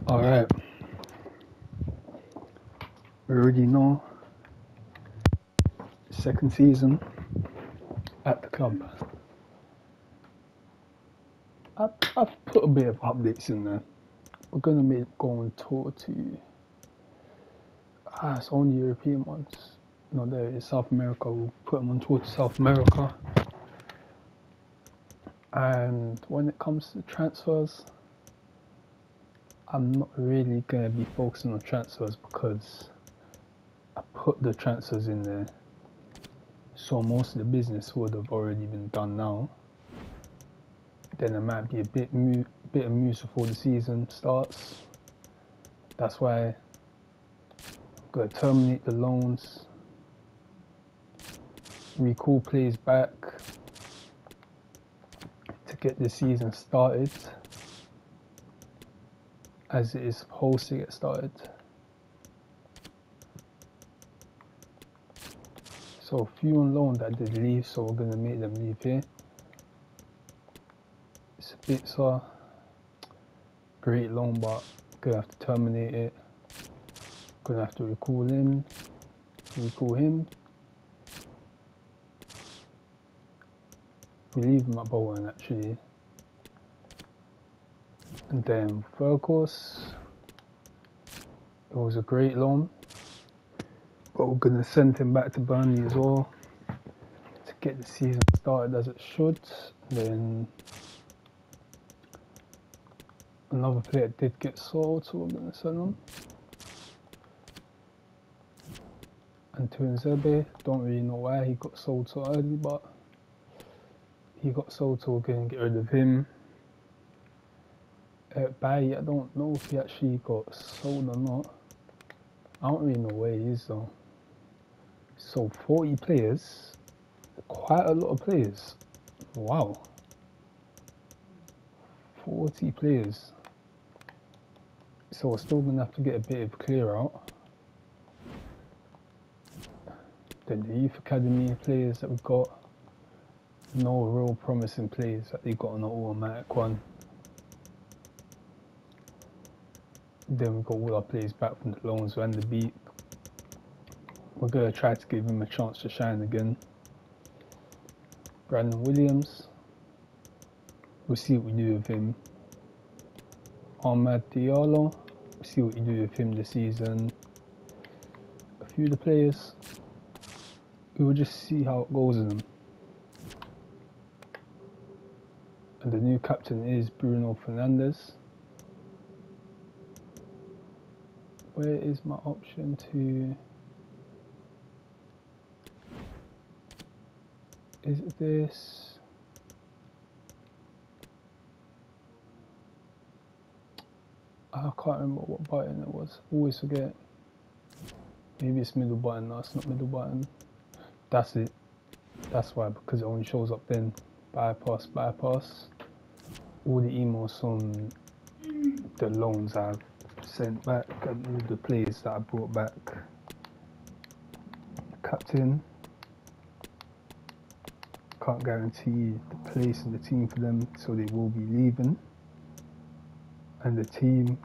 Alright, we already know second season at the club. I've put a bit of updates in there. We're gonna go on tour to it's only European ones. No, there is South America. We'll put them on tour to South America. And when it comes to transfers, I'm not really gonna be focusing on transfers because I put the transfers in there, so most of the business would have already been done now. Then there might be a bit of news before the season starts. That's why I'm gonna terminate the loans, recall players back to get the season started as it is supposed to get started. So a few on loan that did leave, so we're gonna make them leave here. Spitzer, great loan, but gonna have to terminate it. Gonna have to recall him. We leave him at Bolton actually. And then Verkos, it was a great loan, but we're gonna send him back to Burnley as well to get the season started as it should. Then another player did get sold, so we're gonna sell him. And Tuanzebe, don't really know why he got sold so early, but he got sold, so we're gonna get rid of him. Bailly, I don't know if he actually got sold or not. I don't really know where he is though. So 40 players, quite a lot of players. Wow. 40 players. So we're still gonna have to get a bit of clear out. Then the youth academy players that we've got, no real promising players that they got on an automatic one. Then we've got all our players back from the loans and the beat. We're gonna try to give him a chance to shine again. Brandon Williams, we'll see what we do with him. Ahmad Diallo, we'll see what we do with him this season. A few of the players, we will just see how it goes in them. And the new captain is Bruno Fernandes. Where is my option to... Is it this? I can't remember what button it was. Always forget. Maybe it's middle button. No, it's not middle button. That's it. That's why, because it only shows up then. Bypass. All the emails from the loans I've sent back and all the players that I brought back. Captain. Can't guarantee the place in the team for them, so they will be leaving. And the team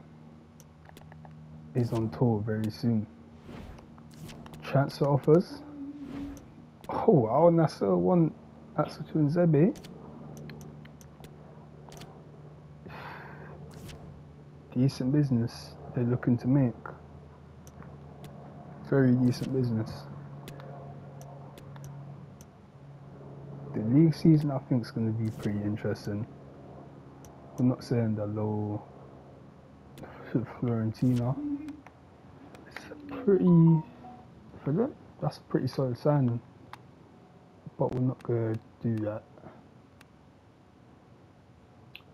is on tour very soon. Transfer offers. Oh, Al Nassr won Axel Tuanzebe. Decent business they're looking to make. Very decent business. The league season I think is going to be pretty interesting. I'm not saying the low Fiorentina. It's pretty, for them, that's a pretty solid signing. But we're not going to do that.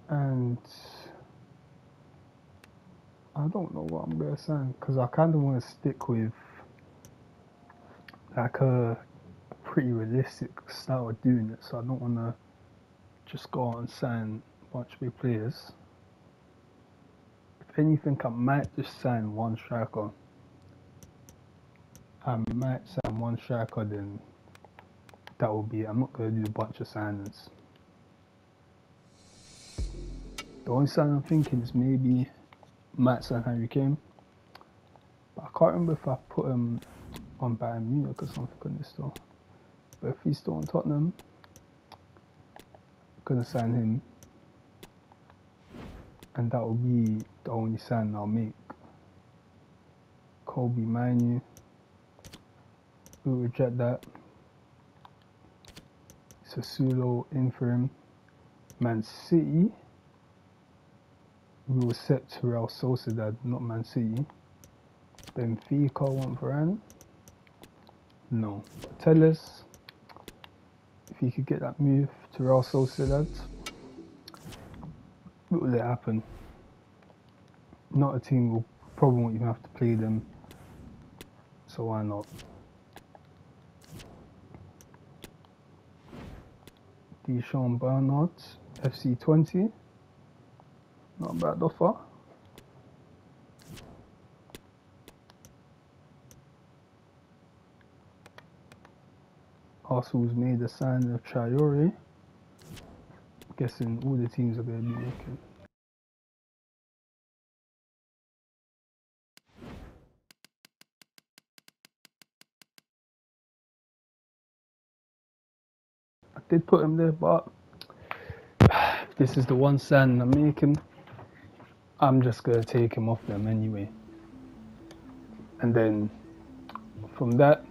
And I don't know what I'm going to sign because I kind of want to stick with like a pretty realistic style of doing it, so I don't want to just go out and sign a bunch of big players. If anything, I might just sign one striker. Then that will be it. I'm not going to do a bunch of signings. The only sign I'm thinking is maybe Max and Harry Kane. But I can't remember if I put him on Bayern Munich or something on this though. But if he's still on Tottenham, I'm gonna sign him, and that will be the only sign I'll make. Kobe Manu, we'll reject that. Sassuolo in for him. Man City, we will accept Real Sociedad, not Man City. Benfica want Varane? No. Tell us if he could get that move to Real Sociedad, what will it happen? Not a team will probably won't even have to play them, so why not? Deschamps Bernard, FC 20, not a bad offer. Arsenal's made a sign of Traore. Guessing all the teams are going to be making. I did put him there, but this is the one sign I'm making. I'm just going to take him off them anyway. And then from that,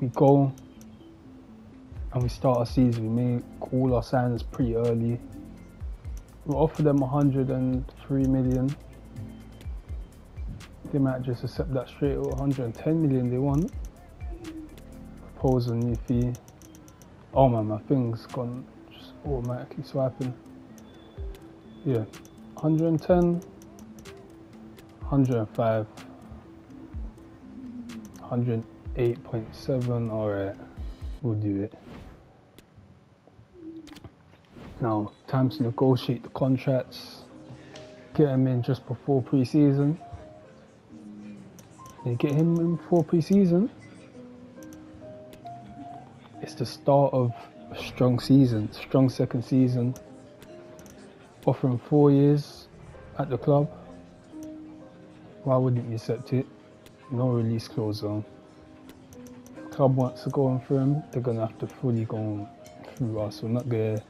we go and we start our season. We make all our signs pretty early. We offer them 103 million. They might just accept that straight away. 110 million they want. Propose a new fee. Oh man, my thing's gone just automatically swiping. Yeah, 110, 105, 108.7. Alright, we'll do it. Now, time to negotiate the contracts. Get them in just before pre-season. They get him in before pre-season. It's the start of a strong season, strong second season. Offer him 4 years at the club. Why wouldn't you accept it? No release clause though. If the club wants to go on through him, they're gonna have to fully go on through us. We're not gonna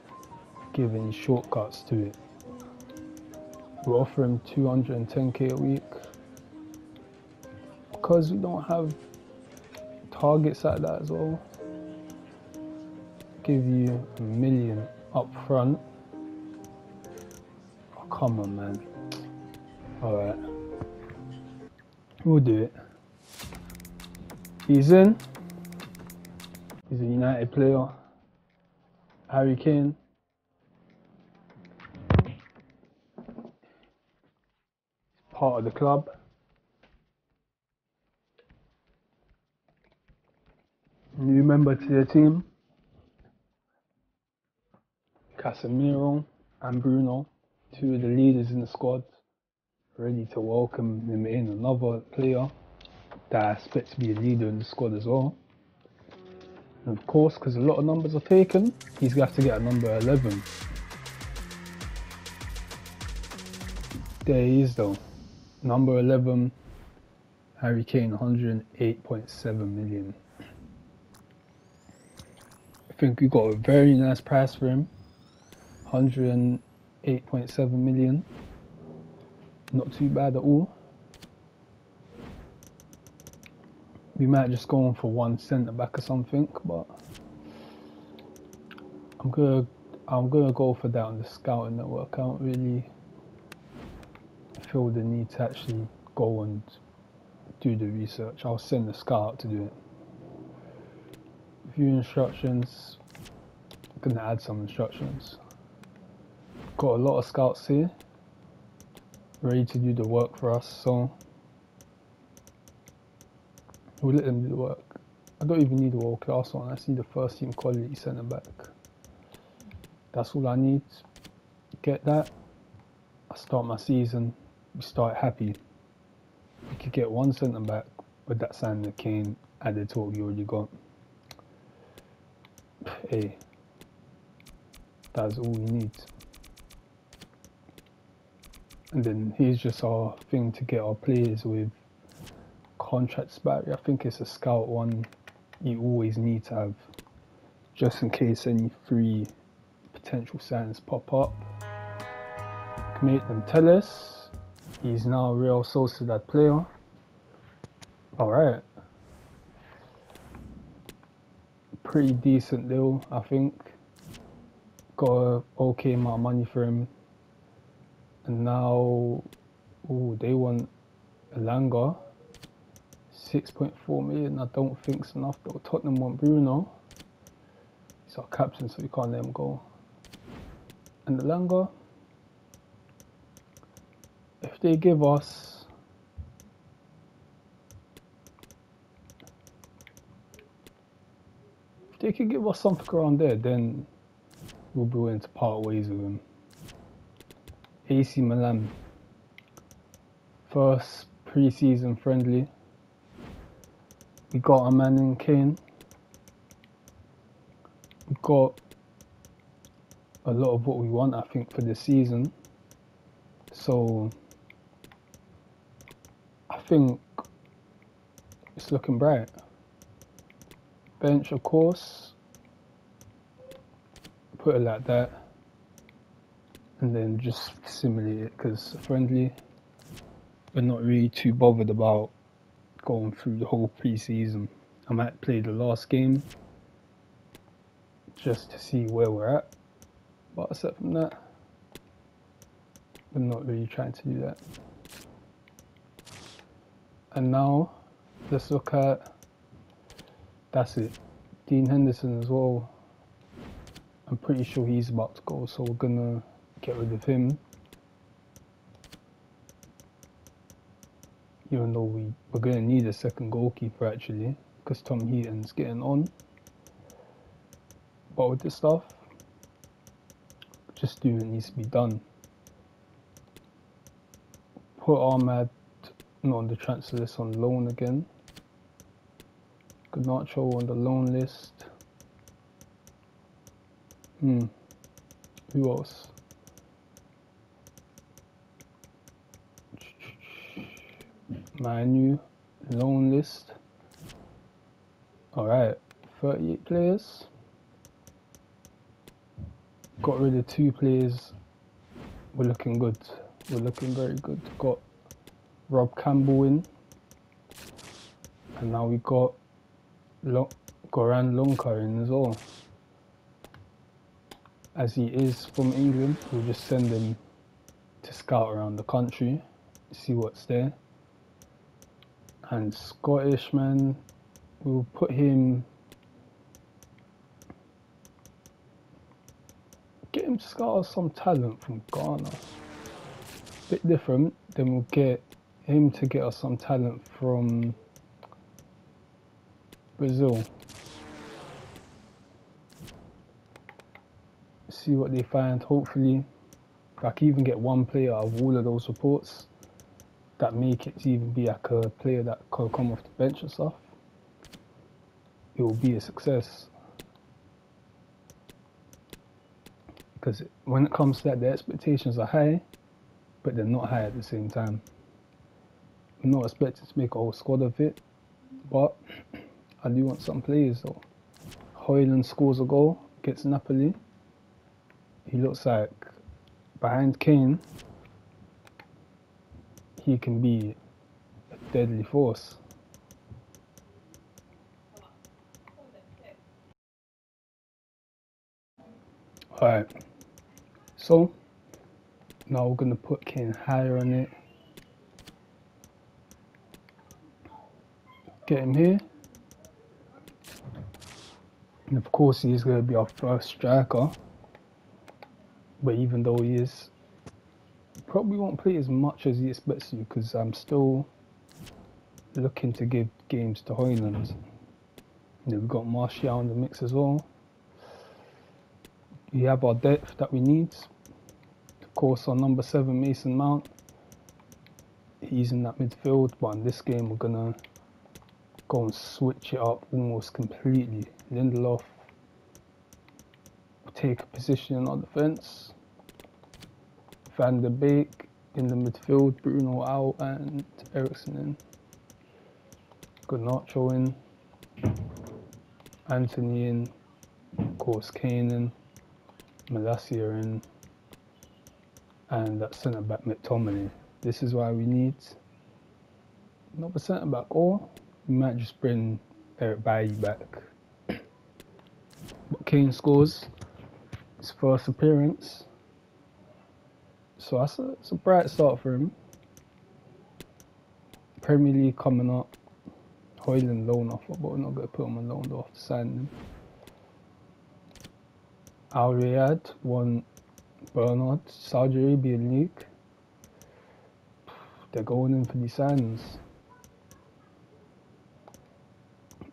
give any shortcuts to it. We'll offer him 210k a week. Because we don't have targets like that as well. Give you $1 million up front. Oh, come on, man. Alright. We'll do it. He's in. He's a United player. Harry Kane. Part of the club. New member to the team. Casemiro and Bruno, two of the leaders in the squad, ready to welcome him in. Another player that I expect to be a leader in the squad as well. And of course, because a lot of numbers are taken, he's going to have to get a number 11. There he is though. Number 11, Harry Kane, 108.7 million. I think we got a very nice price for him. 108.7 million. Not too bad at all. We might just go on for one centre back or something, but I'm gonna go for that on the scouting network. I don't really feel the need to actually go and do the research. I'll send the scout out to do it. View instructions. I'm gonna add some instructions. Got a lot of scouts here ready to do the work for us, so we'll let them do the work. I don't even need a world class one. I just need a first team quality centre back. That's all I need. Get that. I start my season. We start happy. We could get one centre back with that signing of Kane added to what we already got. Hey, that's all we need. And then here's just our thing to get our players with contracts back. I think it's a scout one you always need to have, just in case any free potential signs pop up. Make them tell us he's now a Real Sociedad player. Alright. Pretty decent deal, I think. Got a okay amount of money for him. And now, they want Elanga. 6.4 million. I don't think it's enough though. Tottenham want Bruno. He's our captain, so we can't let him go. And Elanga, if they give us they could give us something around there, then we'll be willing to part ways with him. AC Milan, first pre-season friendly. We got a man in Kane. We got a lot of what we want, I think, for this season. So I think it's looking bright. Bench, of course. Put it like that. And then just simulate it, because friendly, we're not really too bothered about going through the whole pre-season. I might play the last game just to see where we're at, but aside from that, we're not really trying to do that. And now let's look at, that's it, Dean Henderson as well. I'm pretty sure he's about to go, so we're gonna get rid of him. Even though we're going to need a second goalkeeper actually, because Tom Heaton's getting on. But with this stuff, just do what needs to be done. Put Ahmad not on the transfer list, on loan again. Garnacho on the loan list. Who else? Manu, loan list. Alright, 38 players. Got rid of 2 players. We're looking good. We're looking very good. Got Rob Campbell in. And now we got Goran Lonka in as well. As he is from England, we'll just send him to scout around the country, see what's there. And Scottish man, we'll put him, get him to scout some talent from Ghana. Bit different. Then we'll get him to get us some talent from Brazil. See what they find. Hopefully, if I can even get one player out of all of those reports that make it to even be like a player that could come off the bench and stuff, it will be a success. Because when it comes to that, the expectations are high, but they're not high at the same time. I'm not expecting to make a whole squad of it, but I do want some players though. Højlund scores a goal against Napoli. He looks like, behind Kane, he can be a deadly force. Alright, so now we're going to put Kane higher on it. Get him here. And of course he's going to be our first striker. But even though he is, probably won't play as much as he expects to, because I'm still looking to give games to Højlund. We've got Martial in the mix as well. We have our depth that we need. Of course, our number 7, Mason Mount, he's in that midfield, but in this game we're gonna go and switch it up almost completely. Lindelof will take a position in our defence. Van der Beek In the midfield, Bruno out and Eriksen in. Garnacho in. Anthony in. Of course, Kane in. Malacia in. And that centre back McTominay. This is why we need another centre back, or we might just bring Eric Bailly back. But Kane scores his first appearance, so it's a bright start for him. Premier League coming up. Højlund loan offer, but we're not going to put him on loan though after signing him. Al Riyadh won Bernard, Saudi Arabian League. They're going in for these signings.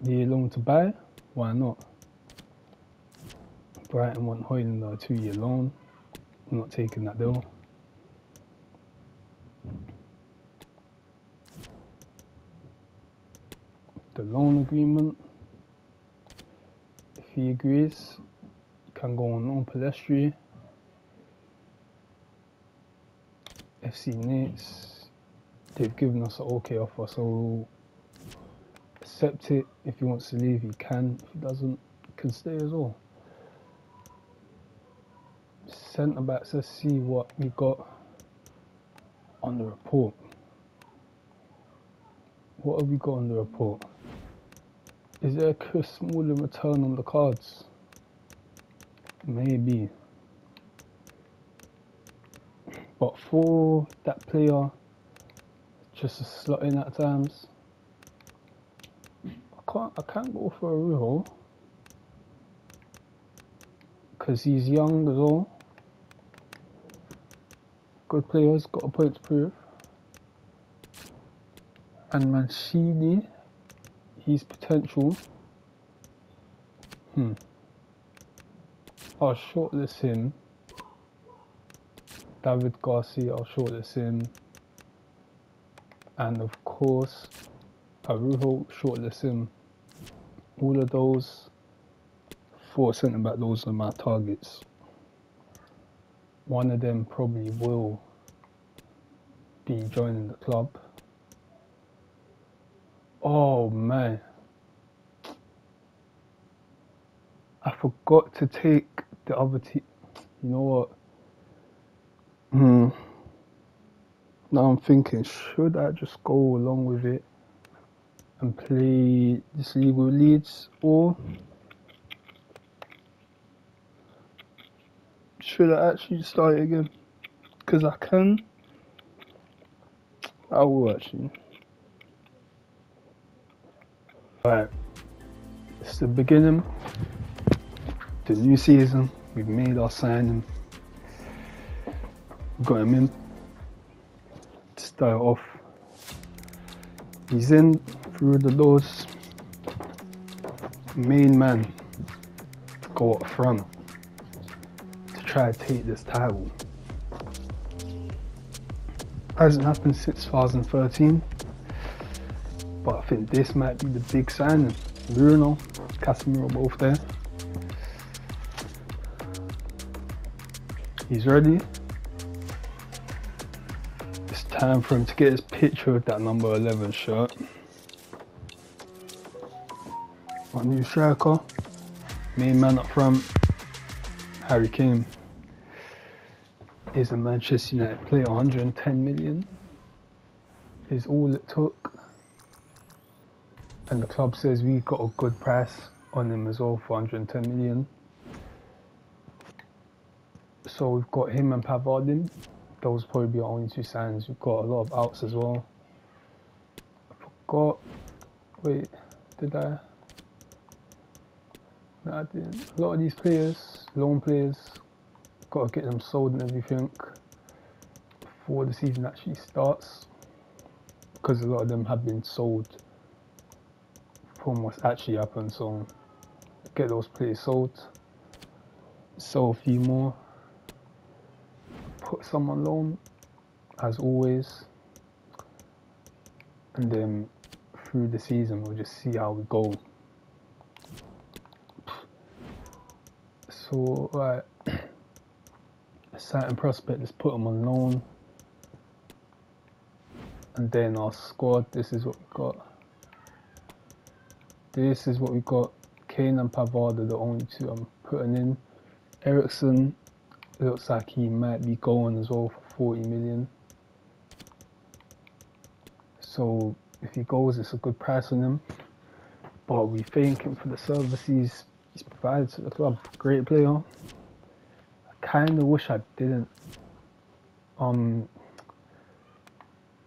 Year loan to buy? Why not? Brighton want Højlund on a 2-year loan. I'm not taking that deal. The loan agreement, if he agrees, can go on loan. Palestri, FC Nates, they've given us an okay offer, so we'll accept it. If he wants to leave, he can. If he doesn't, he can stay as well. Centre backs, let's see what we got on the report. What have we got on the report? Is there a Chris Smalling return on the cards? Maybe. But for that player, just a slot in at times, I can't go for a Ruho, because he's young as well. Good players, got a point to prove. And Mancini, he's potential. I'll shortlist him. David Garcia, I'll shortlist him. And of course, Arujo, shortlist him. All of those 4 centre back, those are my targets. One of them probably will be joining the club. Oh man, I forgot to take the other team. You know what? Now I'm thinking, should I just go along with it and play this league with Leeds, or should I actually start it again? Because I can. I will actually. Right, it's the beginning, the new season. We've made our signing. Got him in. To start off, he's in through the doors. Main man to go up front to try to take this title. Hasn't happened since 2013. But I think this might be the big signing. Bruno, Casemiro both there. He's ready. It's time for him to get his picture with that number 11 shirt. Our new striker, main man up front, Harry Kane. Is a Manchester United player. 110 million is all it took. And the club says we got a good price on him as well for 110 million. So we've got him and Pavard in. Those will probably be our only 2 signings. We've got a lot of outs as well. I forgot. Wait, did I? No, I didn't. A lot of these players, loan players, got to get them sold and everything before the season actually starts. Because a lot of them have been sold from what's actually happened, so get those players sold, sell a few more, put some on loan as always, and then through the season we'll just see how we go. So right, a certain prospect, let's put them on loan. And then our squad, this is what we got. This is what we got. Kane and Pavard are the only two I'm putting in. Eriksen looks like he might be going as well for 40 million. So if he goes, it's a good price on him. But we thank him for the service he's provided to the club. Great player. I kind of wish I didn't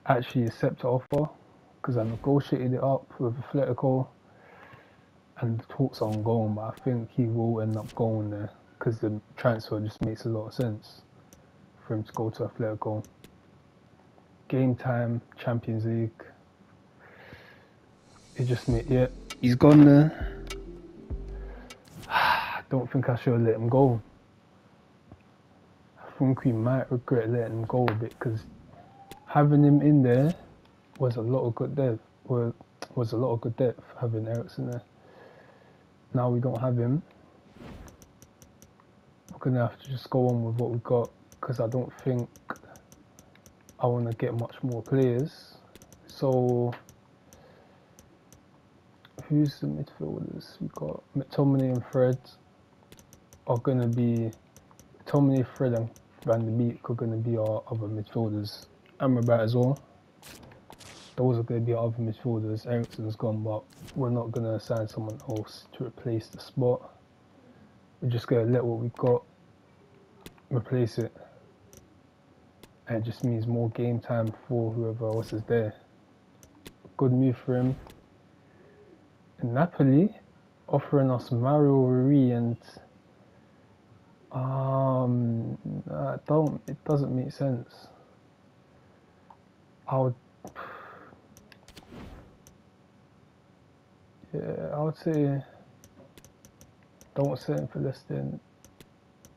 actually accept the offer, because I negotiated it up with Atletico and the talks are ongoing, but I think he will end up going there because the transfer just makes a lot of sense for him to go to Atletico. Game time, Champions League. It just made, he's gone there. I don't think I should have let him go. I think we might regret letting him go a bit, because having him in there was a lot of good depth. Was a lot of good depth having Eriksen there. Now we don't have him. We're gonna have to just go on with what we got, because I don't think I want to get much more players. So who's the midfielders? We got McTominay and Fred are gonna be McTominay, Fred and Van de Beek are gonna be our other midfielders. Amrabat as well. Those are going to be our other midfielders. Eriksen's gone, but we're not going to assign someone else to replace the spot. We're just going to let what we've got replace it. And it just means more game time for whoever else is there. Good move for him. And Napoli offering us Mario Rui and it doesn't make sense. I would say don't sell him for less than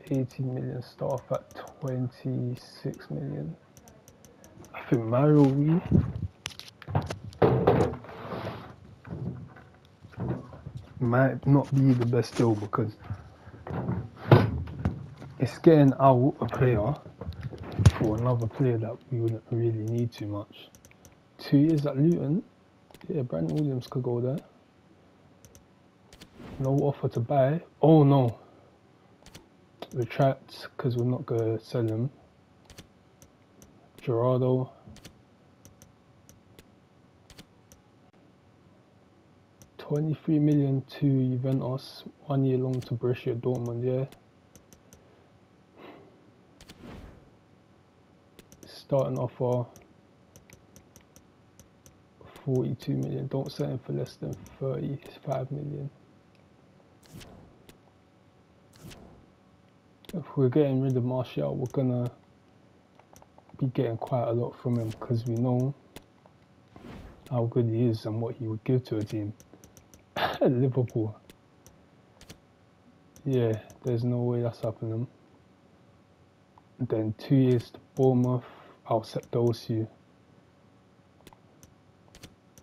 18 million, start off at 26 million. I think Mario Rui might not be the best deal, because it's getting out a player for another player that we wouldn't really need too much. 2 years at Luton, yeah, Brandon Williams could go there. No offer to buy. Oh no. Retract, because we're not going to sell him. Gerardo. $23 million to Juventus. 1 year loan to Borussia Dortmund, yeah. Starting offer 42 million. Don't sell him for less than 35 million. If we're getting rid of Martial, we're gonna be getting quite a lot from him, because we know how good he is and what he would give to a team. Liverpool. Yeah, there's no way that's happening. And then 2 years to Bournemouth. I'll set those you.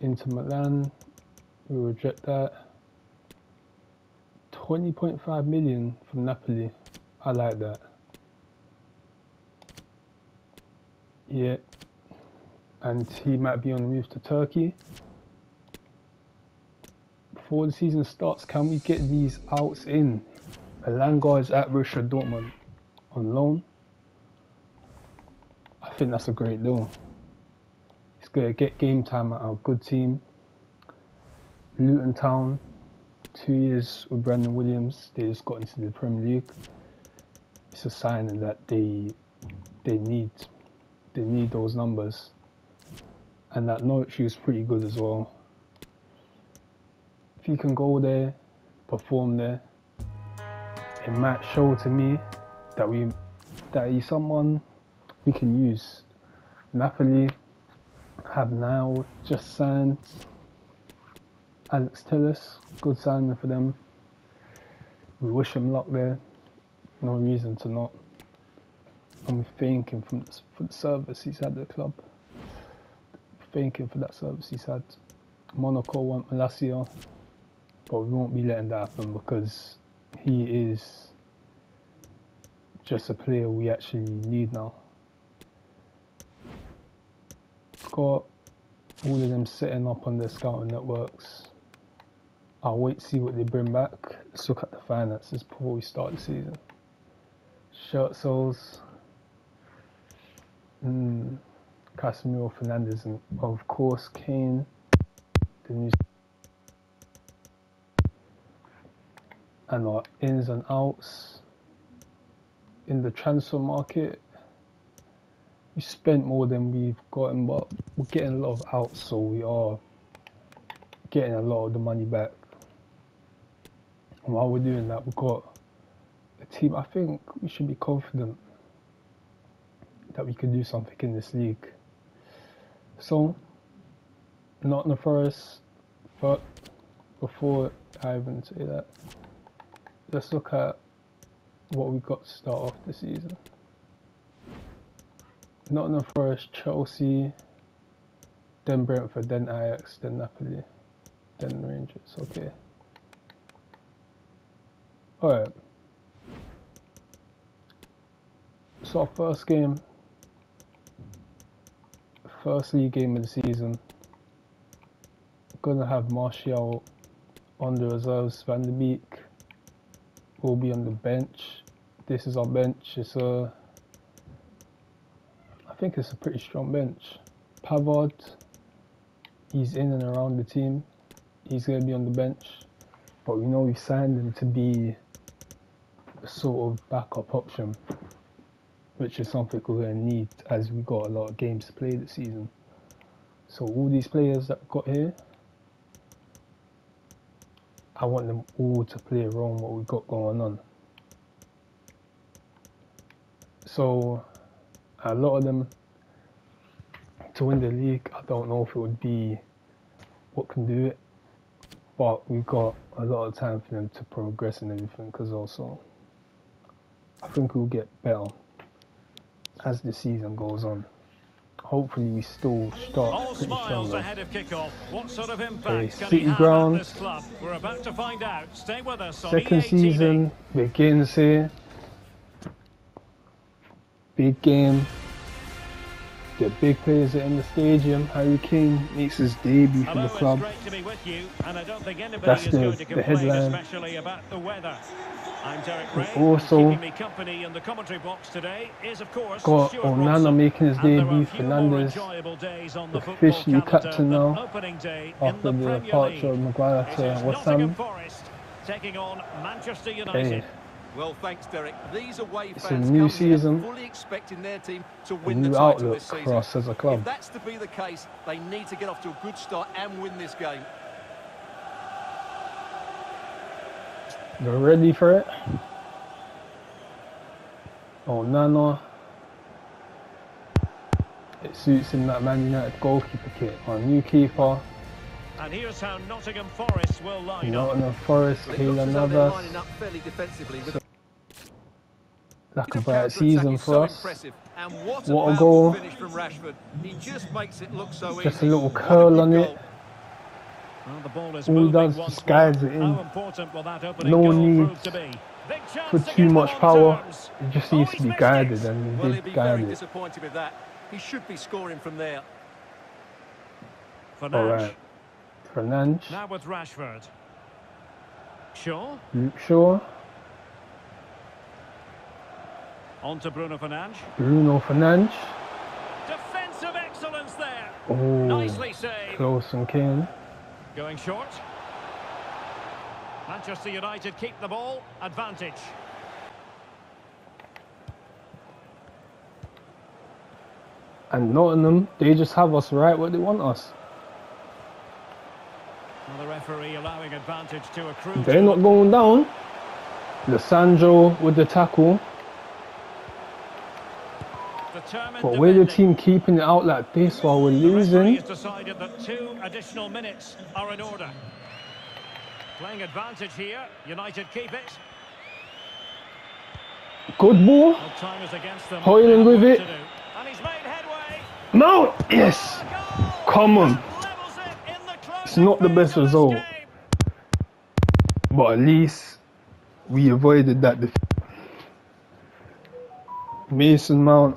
Inter Milan, we reject that. 20.5 million from Napoli. I like that. Yeah. And he might be on the move to Turkey. Before the season starts, can we get these outs in? Elanga is at Borussia Dortmund on loan. I think that's a great deal. He's going to get game time at our good team. Luton Town, 2 years with Brandon Williams. They just got into the Premier League. It's a sign that they need those numbers. And that Norwich is pretty good as well. If he can go there, perform there, it might show to me that he's someone we can use. Napoli have now just signed Alex Telles. Good signing for them. We wish him luck there. No reason to not. And we thank him for the service he's had at the club. Thank him for that service he's had. Monaco want Malacia, but we won't be letting that happen, because he is just a player we actually need now. Got all of them setting up on their scouting networks. I'll wait to see what they bring back. Let's look at the finances before we start the season. Shirt sales. Casemiro, Fernandes, and of course Kane. The new and our ins and outs in the transfer market. We spent more than we've gotten, but we're getting a lot of outs, so we are getting a lot of the money back. And while we're doing that, we've got a team. I think we should be confident that we could do something in this league. So, Nottingham Forest, but before I even say that, let's look at what we got to start off the season. Nottingham Forest, Chelsea, then Brentford, then Ajax, then Napoli, then Rangers. Okay. Alright. So our first game, first league game of the season. Gonna have Martial on the reserves. Van de Beek will be on the bench. This is our bench. It's I think it's a pretty strong bench. Pavard, he's in and around the team. He's gonna be on the bench, but we know we signed him to be a sort of backup option, which is something we're gonna need as we got a lot of games to play this season. So all these players that we've got here, I want them all to play a role in what we've got going on. So a lot of them to win the league, I don't know if it would be what can do it, but we've got a lot of time for them to progress and everything, because also I think we'll get better as the season goes on. Hopefully we still start pretty strong. Ahead of kickoff. What sort of impact can City he have ground. at this club? We're about to find out. Stay with us on Second EA season begins here. Big game. The big players are in the stadium. Harry Kane makes his debut for the club. It's great to be with you, and I don't think anybody That's is going to the complain, headline. especially about the weather. I'm Derek Ray. Also, keeping me company in the commentary box today is, of course, got Stuart Onana Robson. making his And there are debut. few more enjoyable Fernandes days on the officially football calendar captain than now opening day in after the the Premier departure of League. Maguire It to is West Nottingham Ham. Forest taking on Manchester Hey, United. Well, thanks, Derek. These away it's a fans new come season, here fully expecting their team to a win the new title outlook this season. for us as a If club. that's to be the case, they need to get off to a good start and win this game. They're ready for it. Onana. It suits him that Man United goalkeeper kit. Our new keeper. And here's how Nottingham Forest will line up. Nottingham Forest, Well, it looks Keylor as though they're Navas. lining up fairly defensively. With Like a the bright counter-attack season is for so us. impressive. And what What a a goal. powerful finish from Rashford. He just makes it look so Just easy. a little What curl good on goal. it. Well, the ball is All he moving does once just guides more. it in. How important will that opening No goal need prove to be? Big chance for to too get much them on power. terms. It just Oh, needs to he's be missed guided, it. and Well, he he'd be did very guide it. disappointed with that. He should be scoring from there. Fernandes. Alright. Fernandes, Now with Rashford. Shaw. Luke Shaw, On to Bruno Fernandes. Bruno Fernandes. Defensive excellence there. Oh, Nicely saved. close and Kane. Going short. Manchester United keep the ball. Advantage. And Nottingham, they just have us right where they want us. Well, the referee allowing advantage to accrue. They're not going down. Lissandro with the tackle. Determined But we're the defending. team keeping it out like this while we're The referee losing. has decided that 2 additional minutes are in order. Playing advantage here. United keep it. Good ball. Well, time is against them. Hoyland They have with work it. to do. And he's made headway. Mount, yes. A goal! Come on. That levels it in the It's closing not the phase best of this result, game. but at least we avoided that defeat. Mason Mount,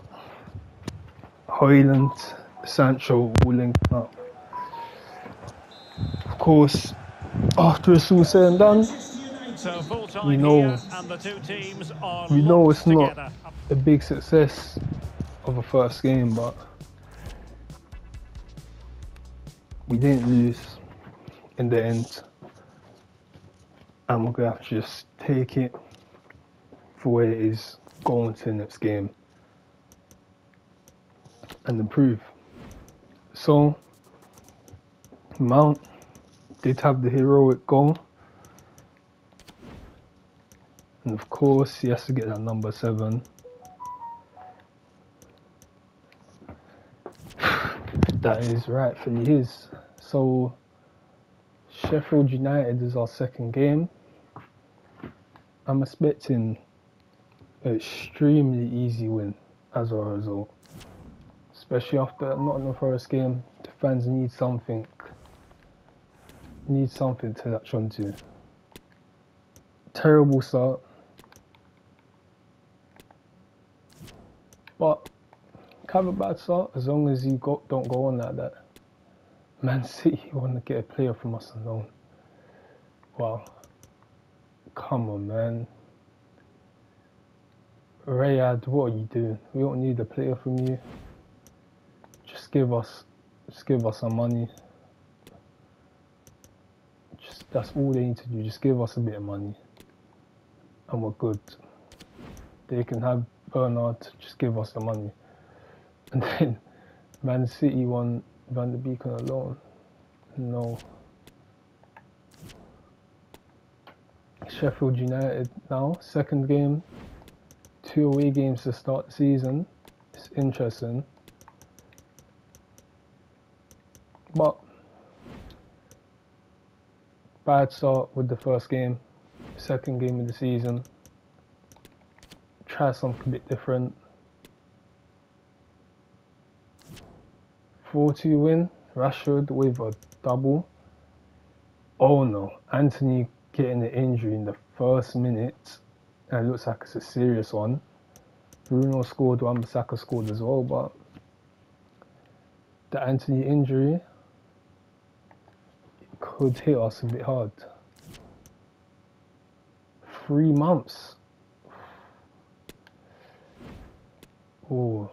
Hoyland, Sancho all linked up. Of course, after it's all said and done, So full we time know here, and the two teams are we know locked it's not together. a big success of a first game, but we didn't lose in the end, and we're gonna have to just take it for where it is, go on to the next game, and improve. So Mount did have the heroic goal, and of course he has to get that number 7. That is rightfully his. So Sheffield United is our second game. I'm expecting an extremely easy win as a result, especially after not in the first game. The fans need something to latch onto. Terrible start, but have a bad start as long as you don't go on like that. Man City want to get a player from us on loan. Wow, come on, man. Riyadh, what are you doing? We don't need a player from you. Just give us some money. That's all they need to do. Just give us a bit of money, and we're good. They can have Bernard. Just give us the money. And then Man City won Van der Beek on a loan. No. Sheffield United now, second game, 2 away games to start the season. It's interesting. But bad start with the first game, second game of the season. Try something a bit different. 4-2 win, Rashford with a double. Oh no, Anthony getting an injury in the first minute, and it looks like it's a serious one. Bruno scored, Wan-Bissaka scored as well, but the Anthony injury could hit us a bit hard. 3 months. Oh.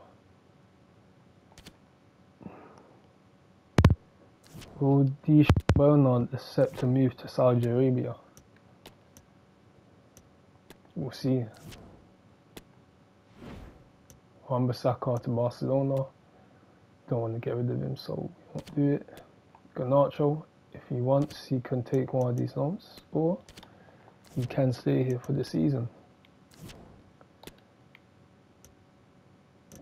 Will Bernard accept to move to Saudi Arabia? We'll see. Wan-Bissaka to Barcelona. Don't want to get rid of him, so we won't do it. Garnacho, if he wants, he can take one of these loans, or he can stay here for the season.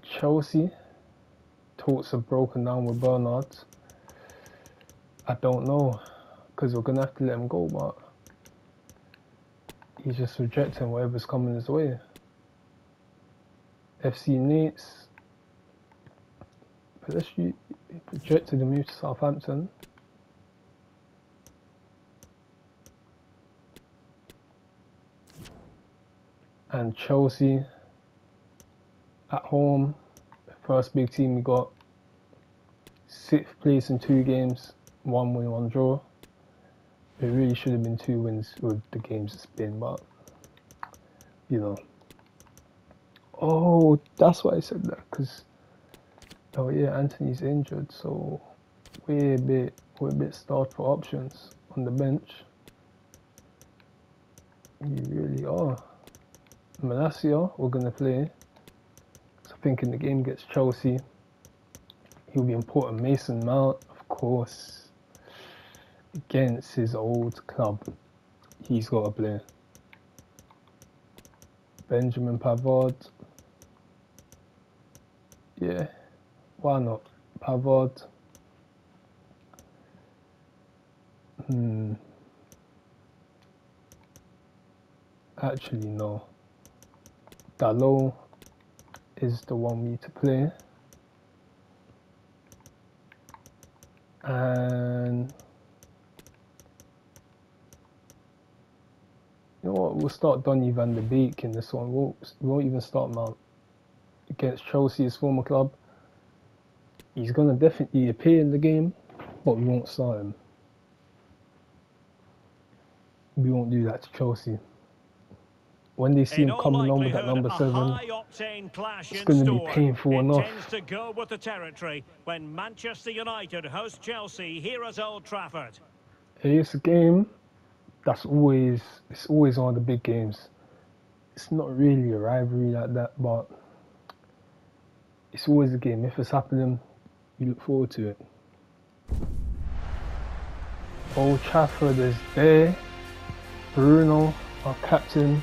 Chelsea, talks have broken down with Bernard. I don't know, because we're going to have to let him go, but he's just rejecting whatever's coming his way. FC Nantes, he rejected the move to Southampton. And Chelsea, at home, the first big team we got, 6th place in 2 games, 1 win, 1 draw. It really should have been 2 wins with the games it's been, but you know. Oh, that's why I said that, because oh yeah, Anthony's injured, so we're a bit starved for options on the bench. You really are. Malacia, we're gonna play. So I think in the game against Chelsea, he'll be important. Mason Mount, of course, against his old club, he's got to play. Benjamin Pavard, yeah, why not? Pavard. Actually, no. Dalot is the one we need to play. And you know what? We'll start Donny van der Beek in this one. We won't even start Mount against Chelsea, his former club. He's going to definitely appear in the game, but we won't start him. we won't do that to Chelsea. When they see In him all coming on with that likelihood, number a 7, high-octane clash it's in going to be store. painful It enough. tends to go with the territory when Manchester United host Chelsea here at Old Trafford. It's a game it's always one of the big games. It's not really a rivalry like that, but it's always a game. If it's happening, you look forward to it. Old Trafford is there. Bruno, our captain.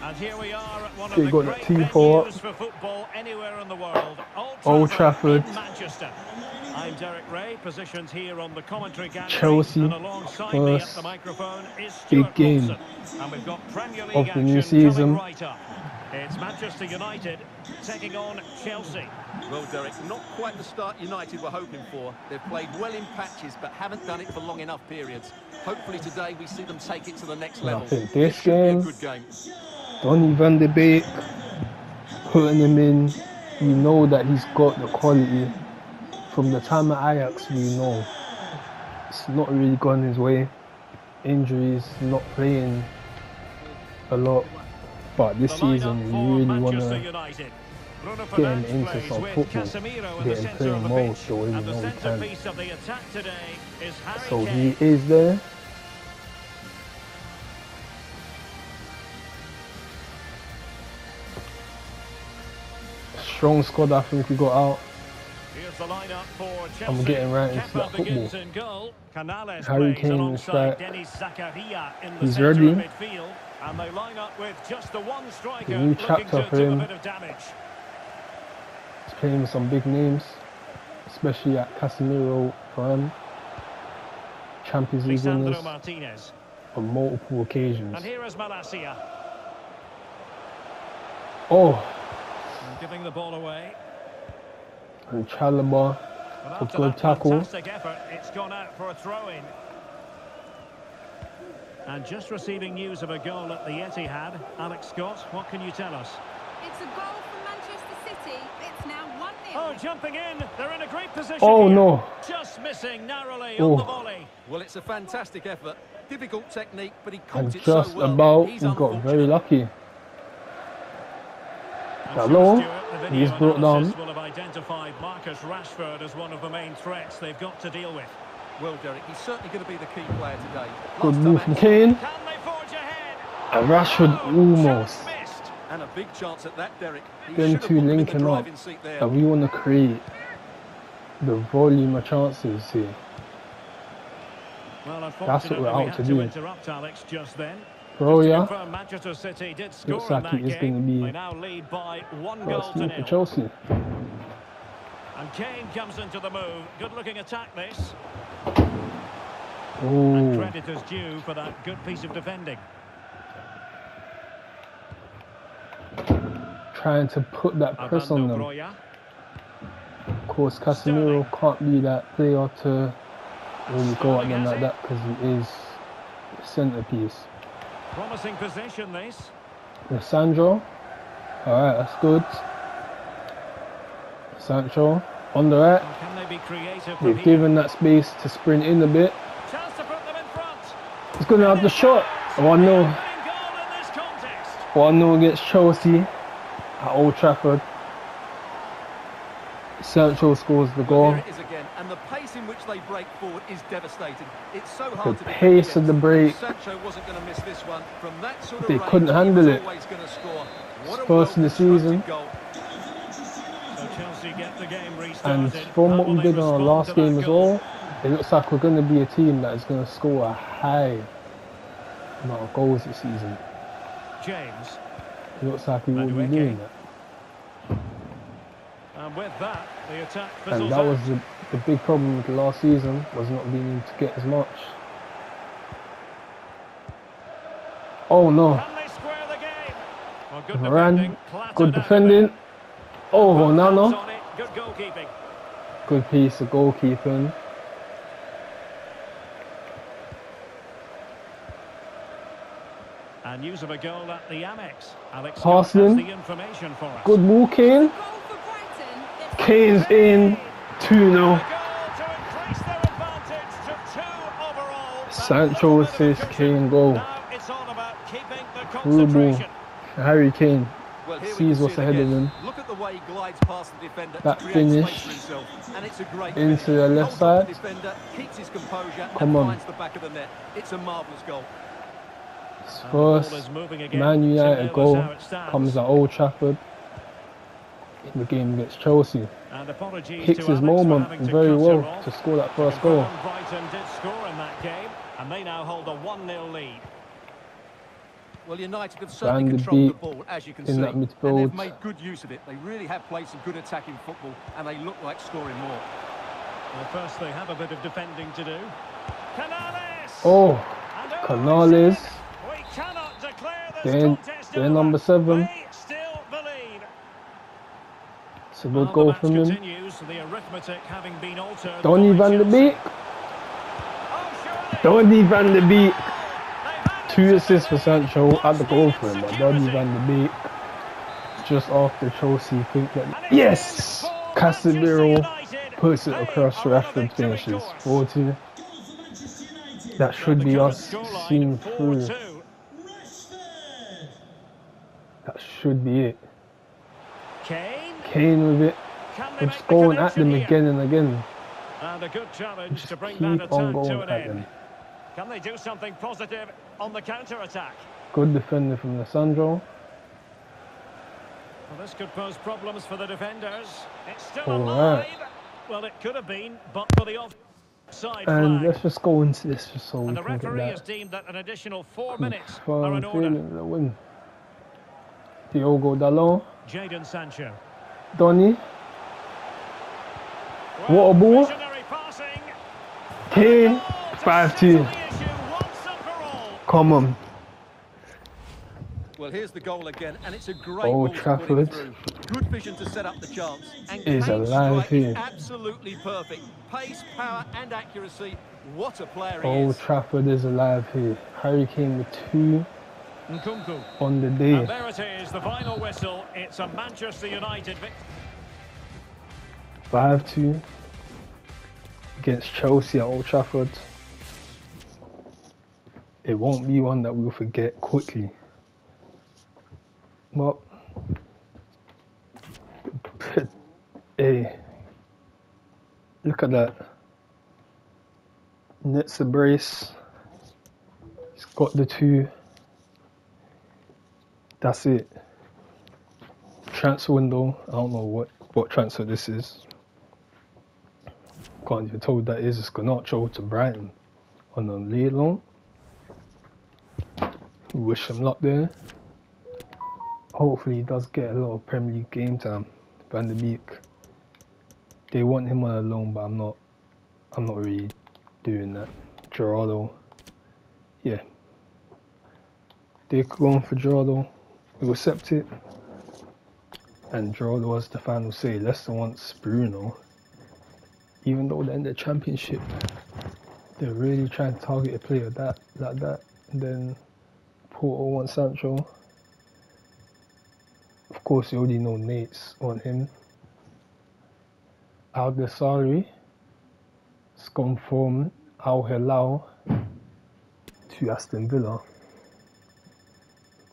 And here we are at one of Okay, the got great that team for venues for football anywhere in the world. Old Trafford. in Manchester. I'm Derek Ray, positioned here on the commentary gallery. Chelsea, and alongside me at first the microphone is big Stuart game Wilson. And we've got Premier League of the new action coming season. right up. It's Manchester United taking on Chelsea. Well, Derek, not quite the start United were hoping for. They've played well in patches, but haven't done it for long enough periods. Hopefully today we see them take it to the next level. I think this It should be a game, good game. Donny van de Beek, putting him in, you know that he's got the quality. From the time at Ajax, we know it's not really gone his way. Injuries, not playing a lot. But this season, we really want to get him into some football, get him playing more, so we know we can. So he is there. Strong squad, I think we got out. I'm getting right into that football. Harry Kane is right. He's ready. And they line up with just the one striker The new chapter for him. a bit of damage. He's playing with some big names, especially at Casemiro for him. Champions League winners Lisandro Martinez. on multiple occasions. And here is Malacia. Oh, Giving the ball away. and Chalobah, But a after good that tackle. fantastic effort, it's gone out for a throw-in. And just receiving news of a goal at the Etihad. Alex Scott, what can you tell us? It's a goal for Manchester City. It's now 1-0. Oh, jumping in. They're in a great position Oh, here. no. Just missing narrowly Oh. on the volley. Well, it's a fantastic effort. Difficult technique, but he caught And it so just well. about, He's he got very unfortunate. lucky. And Hello, Stuart, the video he's brought analysis down. will have identified Marcus Rashford as one of the main threats they've got to deal with. Well, Derek, he's certainly going to be the key player today. Good Last move time from out- Kane. Can they forge ahead? And Rashford almost. Just missed. And a big chance at that, Derek. He Them should have two put him in the linking up. driving seat there. And we want to create the volume of chances here. Well, what unfortunately, we're we out had to to do. interrupt Alex just then. Bro, Just to yeah, confirm, Manchester City did score looks in like that it is game. going to be They now lead by 1 a goal to steal for nil. Chelsea. And Kane comes into the move. Good-looking attack, this. And Oh, credit is due for that good piece of defending. trying to put that press on Armando them. Broja. Of course, Casemiro can't be that player to really go at them like that because he is the centrepiece. Promising position, this. Sandro, alright, that's good. Sancho, on the right. And can they be creative from They've here? given that space to sprint in a bit. Chance to put them in front. He's going to have the shot. 1-0. Opening goal in this contest. 1-0 against Chelsea at Old Trafford. Sancho scores the goal. There it is again, and the pace in which they break forward is devastating. It's so hard The to defend pace of the against. break. Sancho wasn't going to miss this one. From that sort of They range, couldn't he handle was it. always going to score. What a First in the season. well-constructed goal. So Chelsea get the game And restarted. from How what will we they did on our respond last to game that as goal? well, it looks like we're going to be a team that is going to score a high amount of goals this season. James. It looks like we will be Madueke. doing that. And with that, the attack And fizzles that out. was the big problem with the last season, was not being able to get as much. Oh no, Can they square the game? Well, good Varane, defending, clattered good out of defending. it. Oh, Both hands Onana, on it, good goalkeeping. good piece of goalkeeping. And news of a goal at the Amex. Alex Scott has Passing. the information for us. Good ball, Kane. Goal for Brighton. It's Kane's in, 2-0. A goal to increase their advantage to 2 overall. Sancho assists, Kane goal. Now it's all about keeping the Through ball. concentration. Harry Kane Well, here we sees can what's see it ahead of again. him. Look at the way he glides past the defender That to create finish space for himself, and it's a great into finish. the left Holds up side. the defender, keeps his composure, Come and on. finds the back of the net. It's a marvellous goal. His And the ball first is moving again. Man United 2-0 is goal how it stands. comes at Old Trafford in the game against Chelsea. And apologies Picks to his Alex for moment having to very cut well her off. to score that To first goal. confirm, Brighton did score in that game, and they now hold a 1-0 lead. Well, United have certainly Van de controlled the Beek ball, as you can in see, that and midfield. they've made good use of it. They really have played some good attacking football, and they look like scoring more. Well, first they have a bit of defending to do. Canales! Oh, And over Canales. it's in. We cannot declare this They're contest over. number 7. They still believe. It's a Well, good the goal match from him. continues, the arithmetic having been altered. Donny by van de Chelsea. Beek. Oh, surely. Donny van de Beek. They've had it 2 assists for lead. Sancho at the goal for him. But Donny Security. van de Beek just after Chelsea think that. And it's Yes! in for Casemiro Manchester United. puts it They across are on a Rashford, victory finishes course. 4-2. That should The be current us scoreline, seeing through. 4-2. That should be it. Kane. Kane with it. Can they It's make the going at connection them here? again and again. And a good challenge Just to bring keep that on attack going to an at end. them. Can they do something positive on the counter-attack? Good defender from Lissandro. Well, this could pose problems for the defenders. It's still All alive. right. Well, it could have been, but for the offside And flag. let's just go into this just so we And the can get referee has that deemed that an additional 4 minutes are confirmed in order. feeling the win. Diogo Dalot. Jadon Sancho. Donny. Well, What a ball. visionary passing. Kane. Goal to 5-2. settle the issue once and for all. Come on. Well, here's the goal again, and it's a great Old ball to put Trafford it through. Good vision to set up the chance. And Is Kane's alive strike here. is absolutely perfect. Pace, power, and accuracy. What a player he Old is. Trafford is alive here. Harry Kane with 2 Nkunku. on the And day. there it is, the final whistle. It's a Manchester United victory. 5-2 against Chelsea at Old Trafford. It won't be one that we'll forget quickly. But hey, look at that. Nets a brace. He's got the 2. That's it. Transfer window. I don't know what transfer this is. Can't even tell what that is. It's Garnacho to Brighton on a late loan. Wish him luck there. Hopefully he does get a lot of Premier League game time. Van de Beek. They want him on a loan, but I'm not really doing that. Gerardo. Yeah. They're going for Gerardo. We'll accept it. And Gerardo has the final say. Leicester wants Bruno. Even though they're in the Championship, they're really trying to target a player like that. And then Porto wants Sancho. Of course, you already know Nate's on him. Al-Ghazali has gone from Al Hilal to Aston Villa.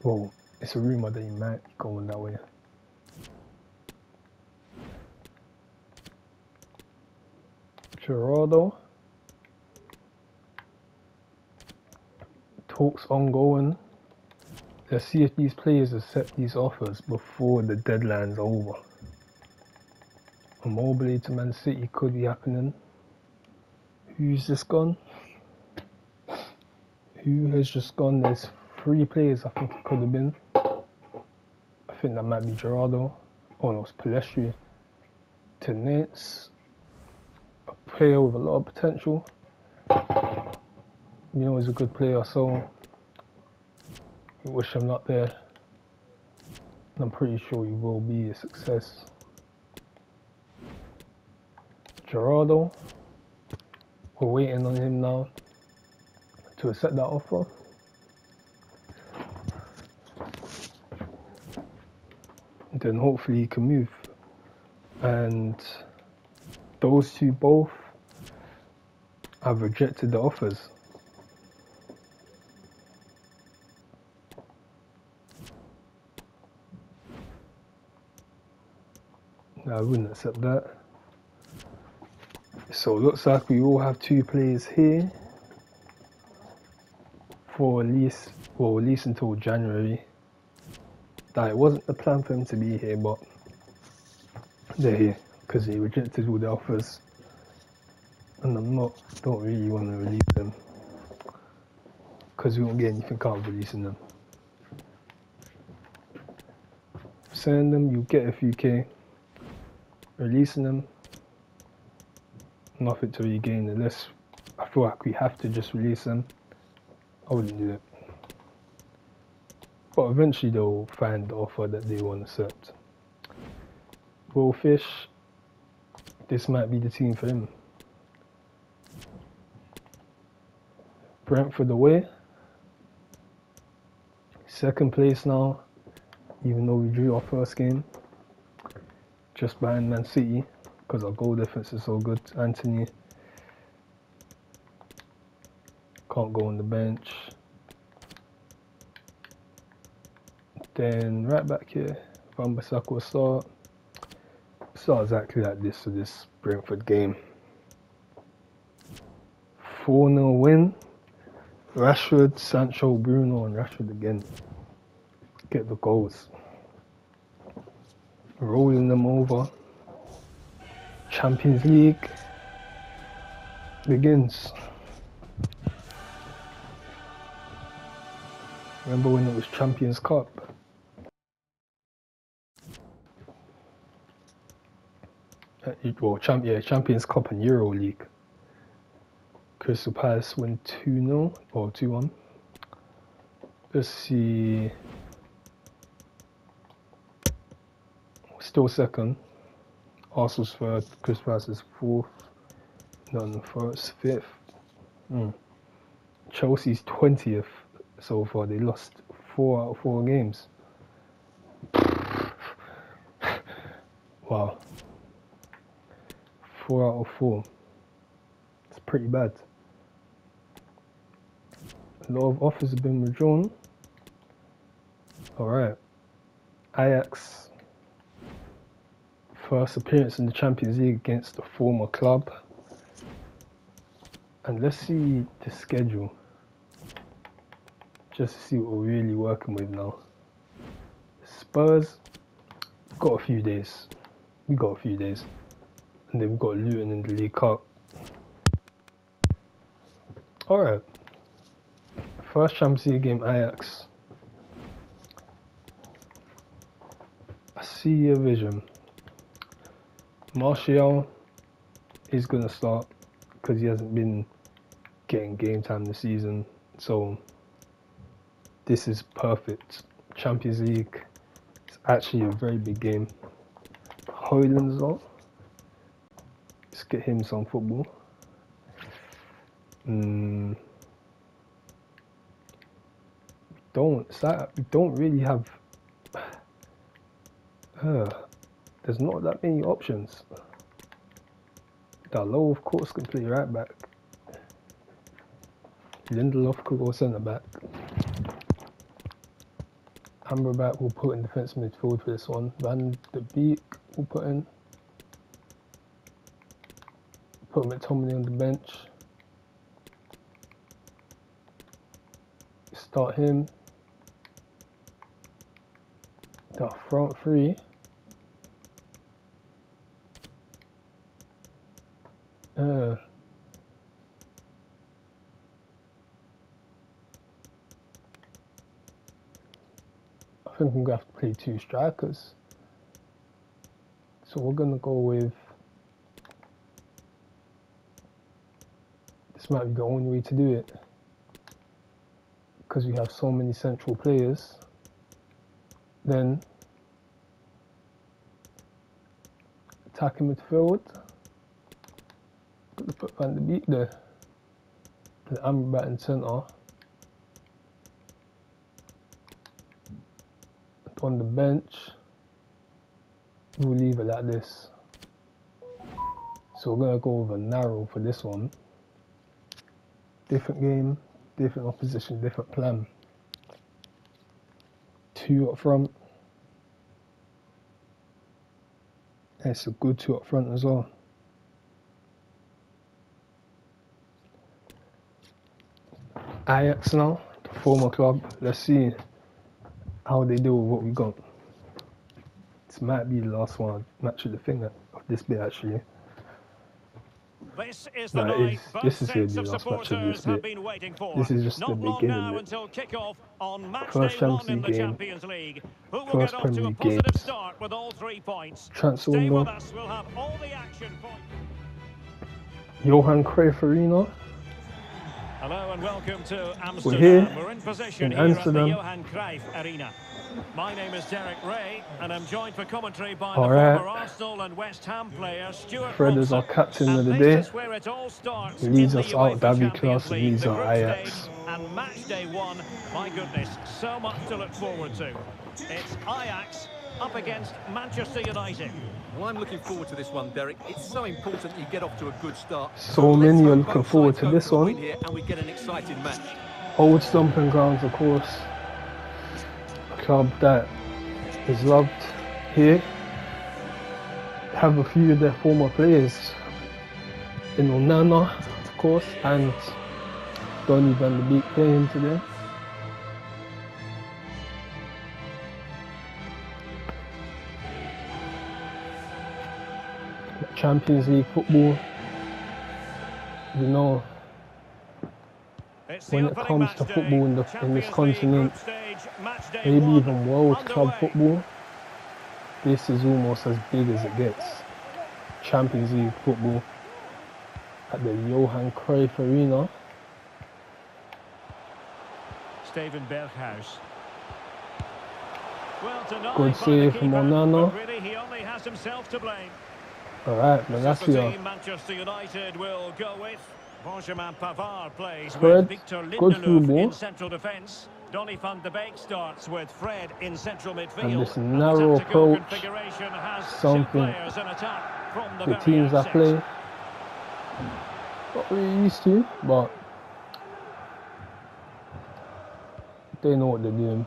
Well, it's a rumour that he might be going that way. Gerardo. Talks ongoing. Let's see if these players accept these offers before the deadline's over. A Mobley to Man City could be happening. Who's just gone? Who has just gone? There's 3 players I think it could have been. I think that might be Gerardo. Oh no, it's Pellistri. To Nets. A player with a lot of potential. You know, he's a good player, so I wish him luck there. And I'm pretty sure he will be a success. Gerardo, we're waiting on him now to accept that offer. And then hopefully he can move. And those 2 both have rejected the offers. I wouldn't accept that. So it looks like we all have 2 players here for at least until January. That it wasn't the plan for him to be here, but they're here because he rejected all the offers, and don't really want to release them because we won't get anything out of releasing them. Selling them, you get a few K. Releasing them, nothing to regain unless I feel like we have to just release them. I wouldn't do it. But eventually they'll find the offer that they want to accept. Will Fish, this might be the team for him. Brentford away. 2nd place now, even though we drew our first game. Just behind Man City, because our goal defense is so good. Anthony can't go on the bench. Then right back here, Van Bissaka will start. Start exactly like this for this Brentford game. 4-0 win. Rashford, Sancho, Bruno, and Rashford again. Get the goals. Rolling them over. Champions League begins. Remember when it was Champions Cup? Well, Champions Cup and Euro League. Crystal Palace win 2-0 or 2-1. Let's see. Still 2nd. Arsenal's 3rd. Crystal Palace is 4th. Nottingham Forest 5th. Chelsea's 20th so far. They lost 4 out of 4 games. Wow. 4 out of 4. It's pretty bad. A lot of offers have been withdrawn. Alright. Ajax. First appearance in the Champions League against a former club. And let's see the schedule. Just to see what we're really working with now. Spurs. We've got a few days. And then we've got Luton in the League Cup. Alright. First Champions League game, Ajax. I see a vision. Martial is going to start because he hasn't been getting game time this season. So this is perfect. Champions League is actually a very big game. Højlund as well. Let's get him some football. We don't really have. There's not that many options. Dalot, of course, can play right back. Lindelof could go centre back. Amrabat will put in defence midfield for this one. Van de Beek will put in. Put McTominay on the bench. Start him. The front three. I think I'm going to have to play 2 strikers. So we're going to go with... This might be the only way to do it. Because we have so many central players. Then... attacking midfield. Got to put Van de Beek there. And Amrabat in centre. On the bench, we'll leave it like this. So we're going to go with a narrow for this one. Different game, different opposition, different plan. 2 up front. It's a good two up front as well. Ajax now, the former club. Let's see how they do with what we got. This might be the last one match of the thing of this bit actually. This is the No, night this both is going sets to of be the last match of this supporters have bit. been waiting for. This is just Not the long beginning now bit. until kick-off on match First day 1 Champions in League the game. Champions League. Who will First get off Premier to a League positive games. start with all 3 points? Transfer Stay window. with us, we'll have all the action for you. Johan Cruyff Arena. Hello and welcome to Amsterdam. We're here We're in position in here Amsterdam. at the Johan Cruyff Arena. My name is Derek Ray, and I'm joined for commentary by All the right. former Arsenal and West Ham player Stuart Fred is Robson. our captain And of the this day. is where it all starts. He leads in us the out, UEFA David Champions Klaas League, leads the our group Ajax. stage, and match day 1. My goodness, so much to look forward to. It's Ajax up against Manchester United. Well, I'm looking forward to this one, Derek. It's so important that you get off to a good start. So let's many are hope looking both forward sides to go this for a one. win here and we get an exciting match. Old Stomping Grounds, of course. A club that is loved here. Have a few of their former players in Onana, of course, and Donny van de Beek playing today. Champions League football, you know, It's the when it opening comes match to day. football in this Champions League continent, group stage, match day maybe 1 even world club underway. football, this is almost as big as it gets. Champions League football at the Johan Cruyff Arena. Steven Berghuis. Well, denied Good by the save from keeper, Onana. but really he only has himself to blame. Alright, This that's is the your team Manchester United will go with. Benjamin Pavard plays Fred, with Victor good through Lindelof ball. in central defence. Donny van de Beek starts with Fred in central midfield. And this the narrow tactical approach, configuration has something two players in attack from the the very teams that outset. play not really used to, but they know what they're doing.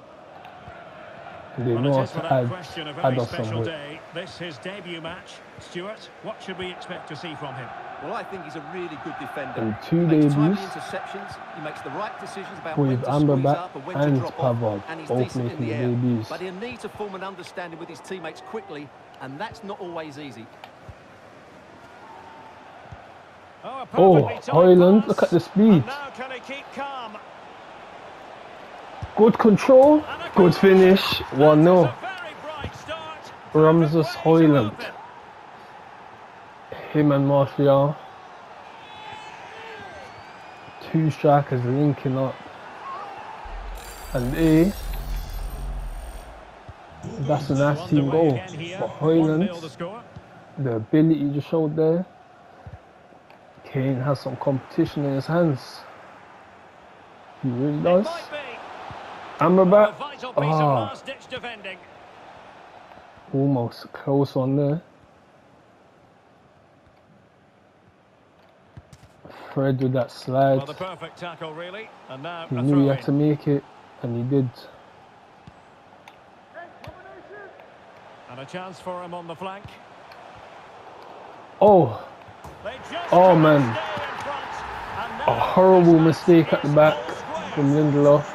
They Well, know it how is to without question a add very us some special weight. day. This his debut match. Stuart, what should we expect to see from him? Well, I think he's a really good defender. And 2 He makes timely debuts interceptions, he makes the right decisions about when with to squeeze Amrabat up and when and to drop off, Pavard, and he's both decent in making the the air. debuts. But he'll need to form an understanding with his teammates quickly, and that's not always easy. Oh, a Oh, perfectly timed Højlund, pass. look at the speed. And now can he keep calm? Good control, And a good goal. finish, That 1-0. is a very bright start. Ramses Perfect way to Højlund. open. Him and Martial. Two strikers linking up. And that's a nice team Underway goal. again here. But 1-0 the Højlund, score. the ability you just showed there. Kane has some competition in his hands. He really It does. might be a Amrabat, vital piece of last-ditch defending. almost close one there. Fred with that slide. Well, the perfect tackle, really. And now He a knew he throw had to in. make it, and he did. And a chance for him on the flank. Oh, They just Oh, couldn't man. stay in front. And a now horrible this mistake at the is back goal square. from Lindelof.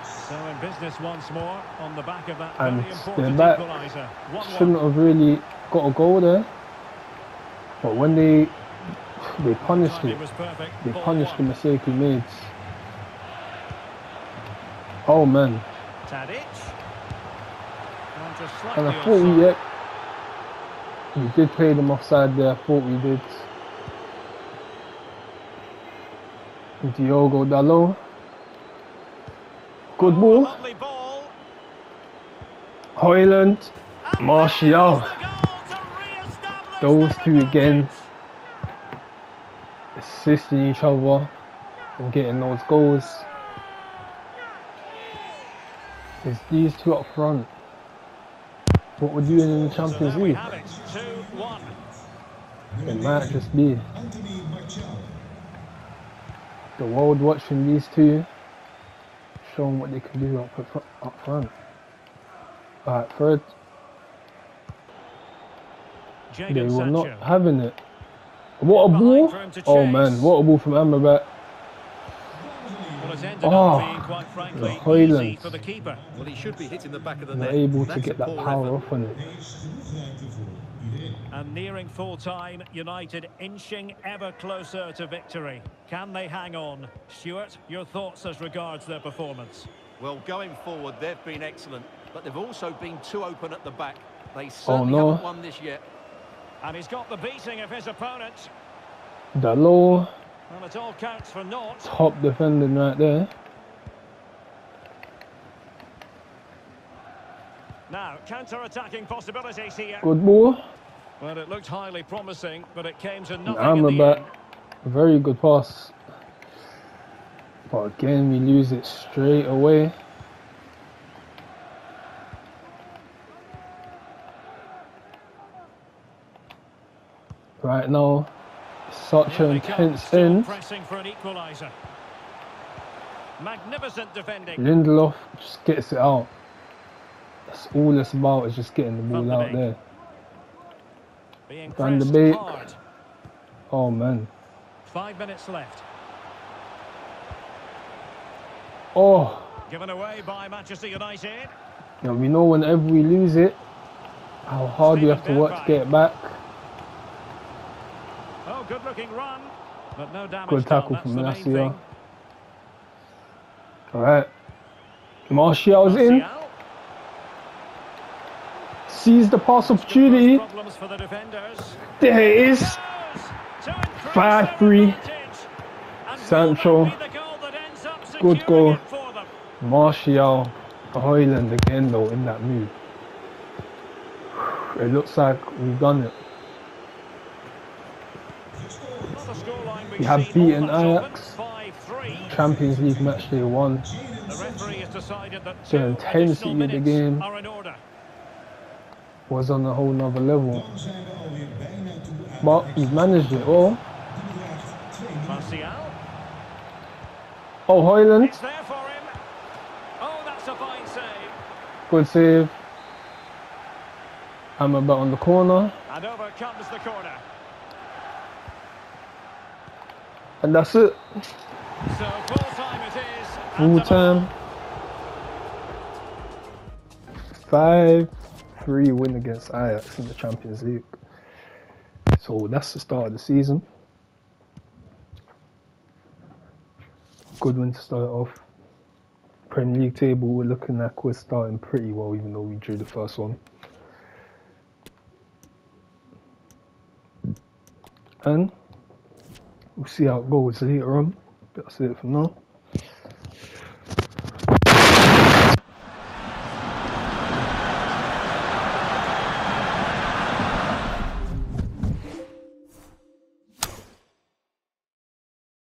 So in business once more on the back of that And very important they're back. equaliser. 1-1. Shouldn't have really got a goal there. But when they punished Timing it, was perfect. they Ball punished the won. mistake he made. Oh man, Tadic. And just and slightly I thought offside. we did play them offside there, I thought we did. Diogo Dalot. Good Oh, a ball. lovely ball. Højlund, Martial. There's the goal to re-establish Those the two again, advantage. assisting each other and getting those goals. It's these two up front. What we're doing in the So Champions there we League. have it. 2-1. It might just be the world watching these two, showing what they can do up front. Alright, Fred. They Jadon were not Sancho. having it. What a ball! For him to Oh chase. man, what a ball from Amrabat. Well, it's ended Oh, up being, quite frankly, easy Højlund. for the keeper. Well, he should be hitting the back of the Not net. able to That's get a that poor power effort. off on it. And nearing full time, United inching ever closer to victory. Can they hang on? Stuart, your thoughts as regards their performance? Well, going forward, they've been excellent, but they've also been too open at the back. They certainly no. haven't won this yet. And he's got the beating of his opponent. Dalot, Well, it all counts for naught. top defending right there. Now, counter-attacking possibilities here. Good ball. Well, it looked highly promising, but it came to nothing I'm in the about end. very good pass. But again, we lose it straight away. Right now, such Here an they come, intense still end. pressing for an equaliser. Magnificent defending. Lindelof just gets it out. That's all it's about, is just getting the ball Van de out Beek. there. Being Van de pressed Beek. hard. Oh man. 5 minutes left. Oh, Given away by Manchester United. yeah, we know whenever we lose it, how hard we have to work to get it back. Oh, good-looking run, but no damage Good tackle done. from That's the main Malacia. thing. Alright. Martial's in. Martial. Sees the pass opportunity. Problems for the defenders. There it is. To increase 5-3. their advantage. And will Sancho. that be the goal that ends up Good securing goal. it for them? Martial, Højlund again though in that move. It looks like we've done it. Not a scoreline we've We have seen all beaten that often. Ajax. 5-3. Champions League match day 1. The referee has decided that The 2 intensity additional of the minutes game. are in order. Was on a whole nother level. But we've managed it all. Martial. Oh, Højlund. It's there for him. Oh, that's a fine save. Good save. Amrabat on the corner. And over comes the corner. And that's it. So full time it is. Full time. 5-3 win against Ajax in the Champions League. So that's the start of the season. Good win to start off. Premier League table, we're looking like we're starting pretty well, even though we drew the first one. And we'll see how it goes later on. That's it for now.